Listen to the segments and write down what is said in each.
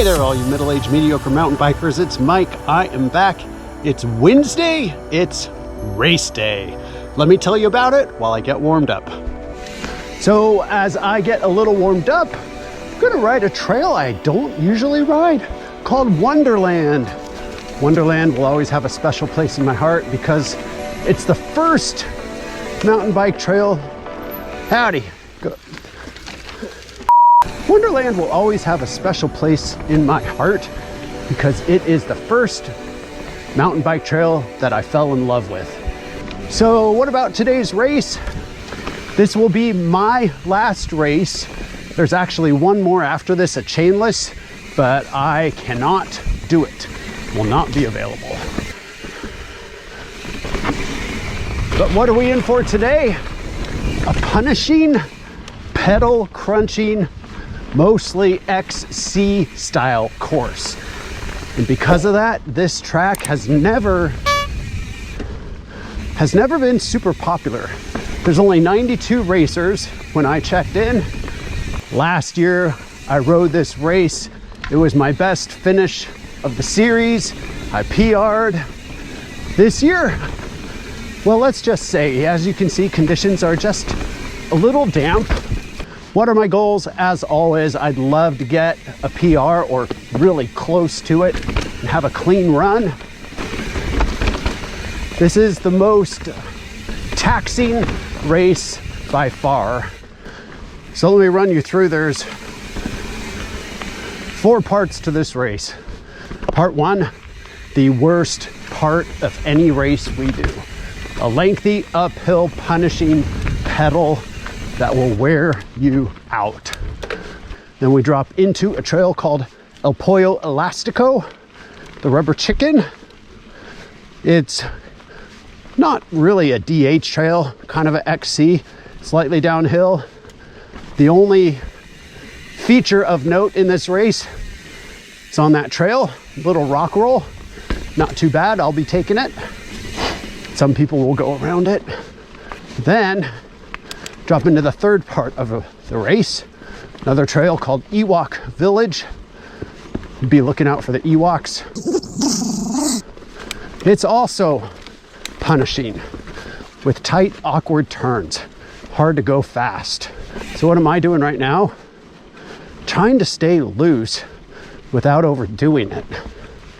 Hey there, all you middle-aged mediocre mountain bikers. It's Mike. I am back. It's Wednesday. It's race day. Let me tell you about it while I get warmed up. So as I get a little warmed up, I'm gonna ride a trail I don't usually ride called Wonderland. Wonderland will always have a special place in my heart because it's the first mountain bike trail. Howdy. Good. Wonderland will always have a special place in my heart because it is the first mountain bike trail that I fell in love with. So what about today's race? This will be my last race. There's actually one more after this, a chainless, but I cannot do it. Will not be available. But what are we in for today? A punishing, pedal crunching, mostly XC style course. And because of that, this track has never been super popular. There's only 92 racers when I checked in. Last year, I rode this race. It was my best finish of the series. I PR'd. This year, well, let's just say, as you can see, conditions are just a little damp. What are my goals? As always, I'd love to get a PR or really close to it and have a clean run. This is the most taxing race by far. So let me run you through. There's 4 parts to this race. Part 1, the worst part of any race we do. A lengthy, uphill, punishing pedal that will wear you out. Then we drop into a trail called El Pollo Elastico, the rubber chicken. It's not really a DH trail, kind of an XC, slightly downhill. The only feature of note in this race is on that trail, little rock roll. Not too bad, I'll be taking it. Some people will go around it. Then drop into the third part of the race, another trail called Ewok Village. Be looking out for the Ewoks. It's also punishing with tight, awkward turns. Hard to go fast. So what am I doing right now? Trying to stay loose without overdoing it.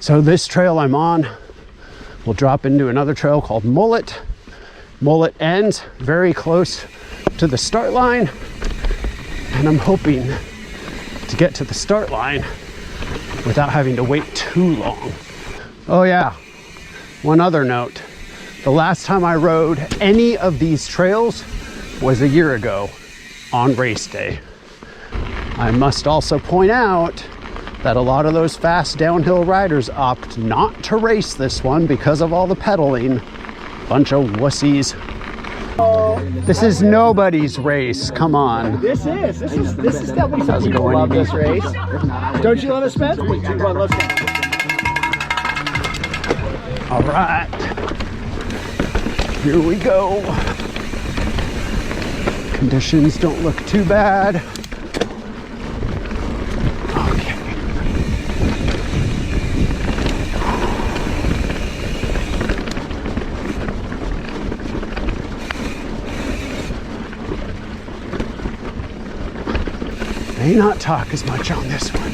So this trail I'm on will drop into another trail called Mullet. Mullet ends very close to the start line, and I'm hoping to get to the start line without having to wait too long. Oh yeah, one other note. The last time I rode any of these trails was a year ago on race day. I must also point out that a lot of those fast downhill riders opt not to race this one because of all the pedaling. Bunch of wussies. This is nobody's race. Come on. This is definitely some people love this race. Don't you love it, Spence? All right. Here we go. Conditions don't look too bad. May not talk as much on this one.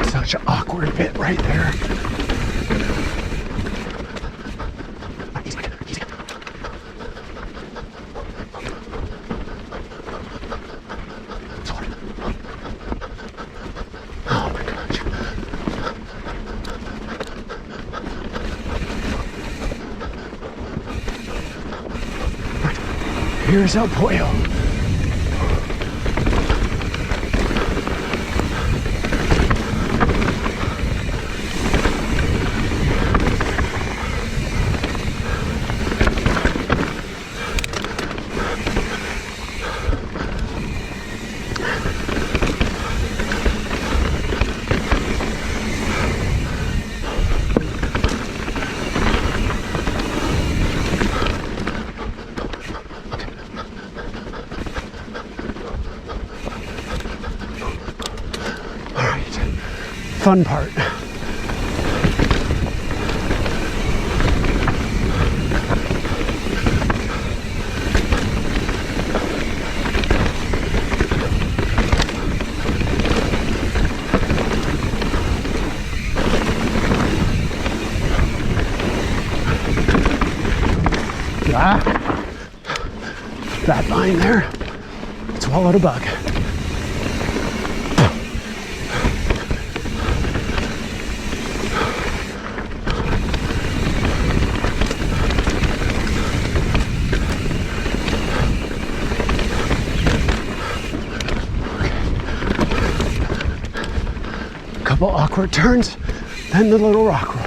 Such an awkward bit right there. Here's El Pollo. fun part. That line there, swallowed a bug. Couple awkward turns, then the little rock roll,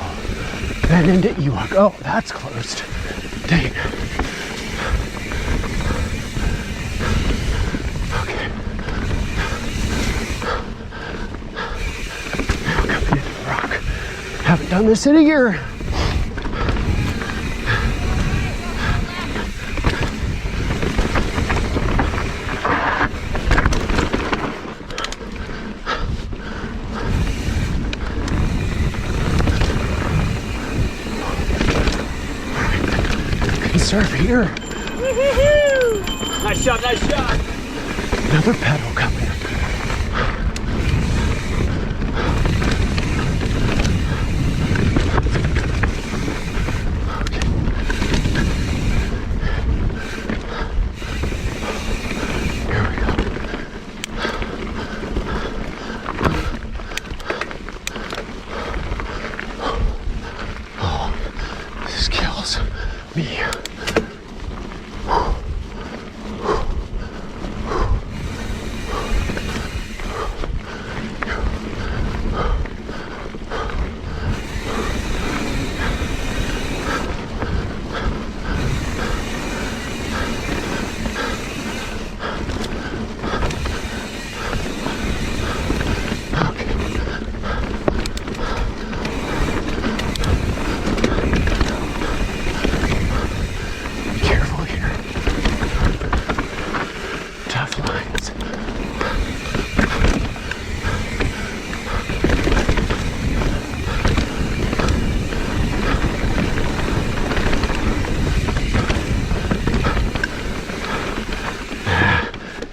then into Ewok. Oh, that's closed. Dang. Okay. Now coming into the rock. Haven't done this in a year. Surf here. Nice shot, nice shot. Another pedal coming. Okay. Here we go. Oh, this kills me.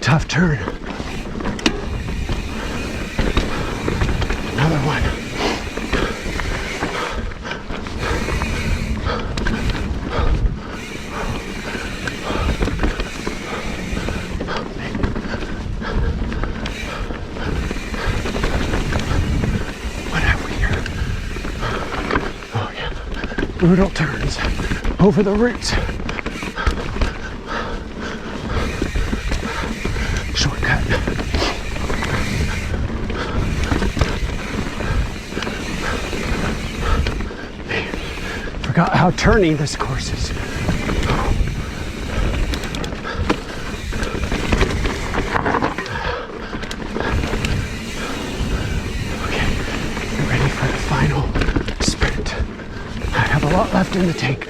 Tough turn. Another one. What have we here? Oh yeah. Brutal turns over the roots. Shortcut. Man, forgot how turny this course is. Okay, get ready for the final sprint. I have a lot left in the tank.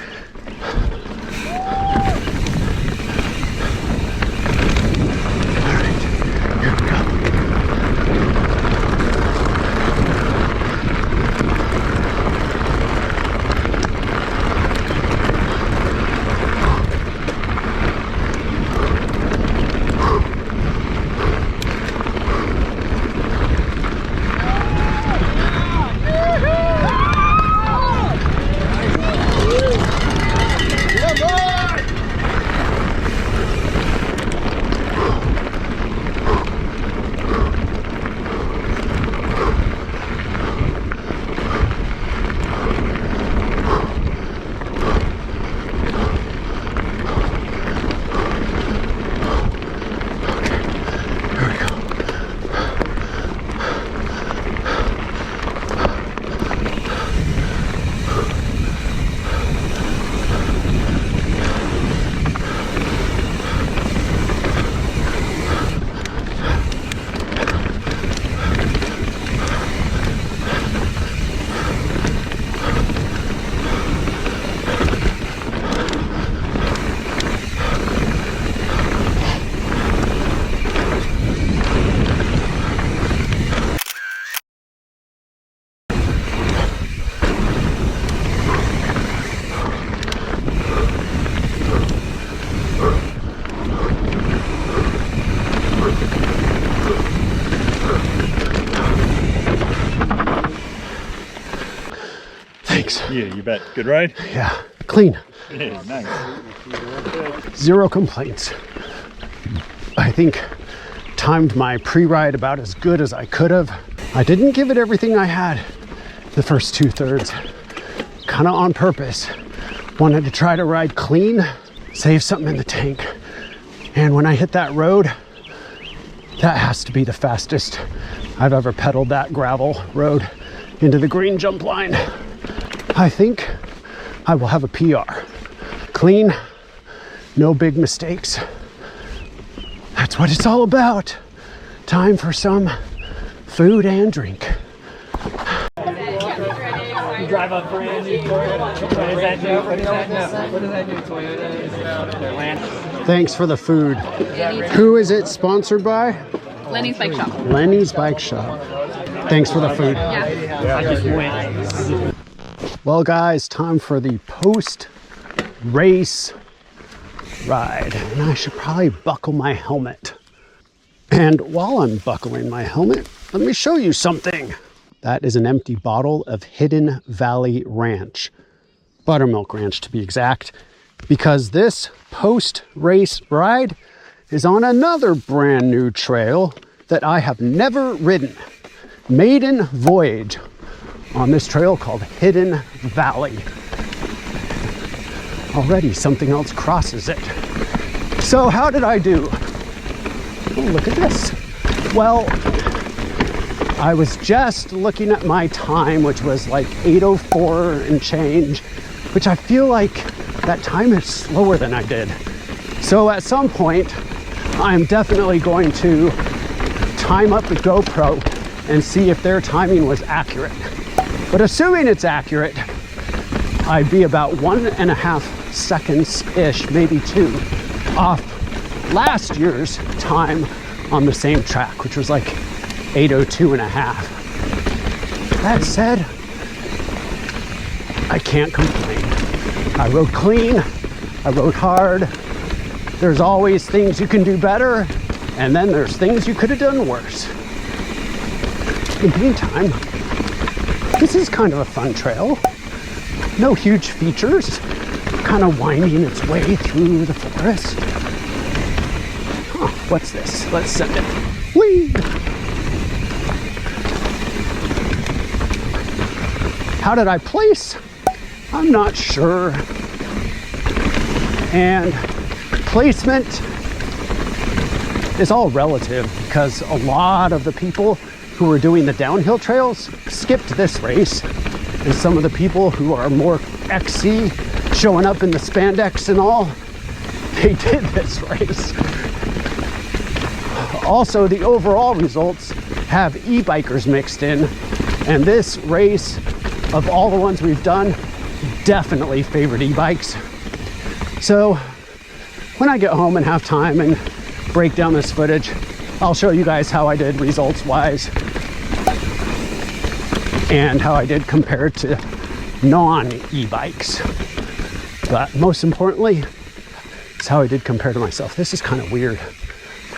Thanks. Yeah, you bet. Good ride? Yeah, clean. Yeah, nice. Zero complaints. I think timed my pre-ride about as good as I could have. I didn't give it everything I had the first 2/3, kind of on purpose. Wanted to try to ride clean, save something in the tank. And when I hit that road, that has to be the fastest I've ever pedaled that gravel road into the green jump line. I think I will have a PR. Clean, no big mistakes. That's what it's all about. Time for some food and drink. You drive a brand new Toyota. What does that do? What does that do? Toyota? Thanks for the food. Who is it sponsored by? Lenny's Bike Shop. Lenny's Bike Shop. Thanks for the food. Yeah. I just went. Well, guys, time for the post-race ride. And I should probably buckle my helmet. And while I'm buckling my helmet, let me show you something. That is an empty bottle of Hidden Valley Ranch. Buttermilk Ranch, to be exact. Because this post-race ride is on another brand new trail that I have never ridden. Maiden voyage on this trail called Hidden Valley. Already something else crosses it. So how did I do? Oh, look at this. Well, I was just looking at my time, which was like 8:04 and change, which I feel like that time is slower than I did. So at some point, I'm definitely going to time up the GoPro and see if their timing was accurate. But assuming it's accurate, I'd be about 1.5 seconds-ish, maybe 2, off last year's time on the same track, which was like 8:02.5. That said, I can't complain. I rode clean, I rode hard. There's always things you can do better, and then there's things you could have done worse. In the meantime, this is kind of a fun trail. No huge features, kind of winding its way through the forest. Huh, what's this? Let's send it. Whee! How did I place? I'm not sure. And placement is all relative because a lot of the people who were doing the downhill trails skipped this race. And some of the people who are more XC, showing up in the spandex and all, they did this race. Also, the overall results have e-bikers mixed in, and this race, of all the ones we've done, definitely favored e-bikes. So when I get home and have time and break down this footage, I'll show you guys how I did results-wise and how I did compared to non-e-bikes. But most importantly, it's how I did compare to myself. This is kind of weird.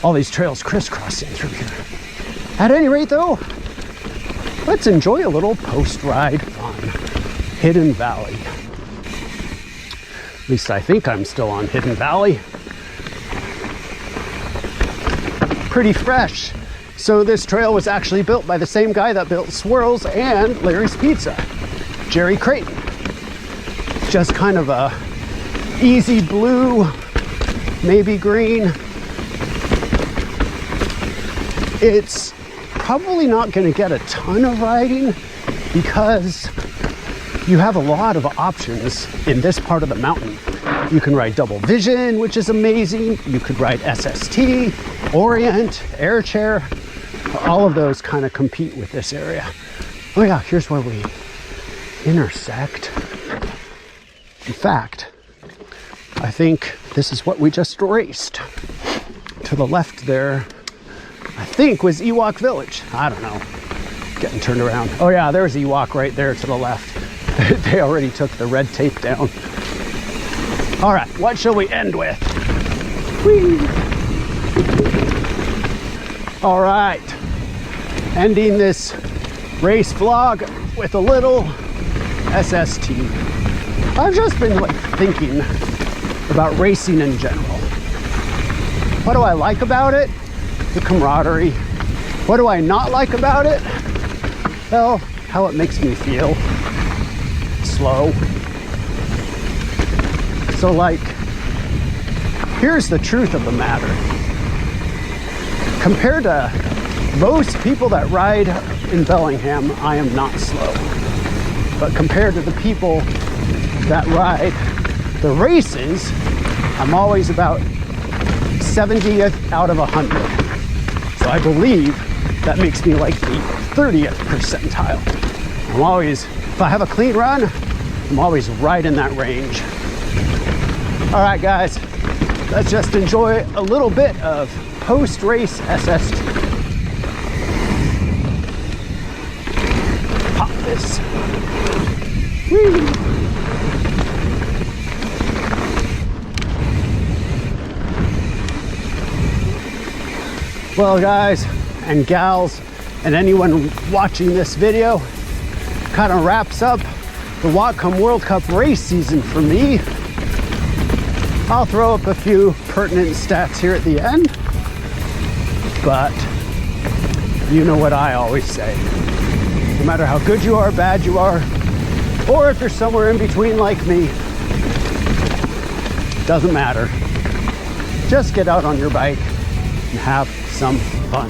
All these trails crisscrossing through here. At any rate though, let's enjoy a little post-ride fun. Hidden Valley. At least I think I'm still on Hidden Valley. Pretty fresh. So this trail was actually built by the same guy that built Swirls and Larry's Pizza, Jerry Creighton. Just kind of a easy blue, maybe green. It's probably not going to get a ton of riding because you have a lot of options in this part of the mountain. You can ride Double Vision, which is amazing. You could ride SST, Orient, Air Chair. All of those kind of compete with this area. Oh yeah, here's where we intersect. In fact, I think this is what we just raced. To the left there, I think was Ewok Village. I don't know. Getting turned around. Oh yeah, there's Ewok right there to the left. They already took the red tape down. All right, what shall we end with? Whee! All right, ending this race vlog with a little SST. I've just been like thinking about racing in general. What do I like about it? The camaraderie. What do I not like about it? Well, how it makes me feel. Slow. So like, here's the truth of the matter. Compared to most people that ride in Bellingham, I am not slow. But compared to the people that ride the races, I'm always about 70th out of 100. So I believe that makes me like the 30th percentile. I'm always, if I have a clean run, I'm always right in that range. All right, guys, let's just enjoy a little bit of post-race SST. Pop this. Whee! Well, guys and gals and anyone watching this video, kind of wraps up the Whatcom World Cup race season for me. I'll throw up a few pertinent stats here at the end, but you know what I always say. No matter how good you are, bad you are, or if you're somewhere in between like me, doesn't matter. Just get out on your bike and have some fun.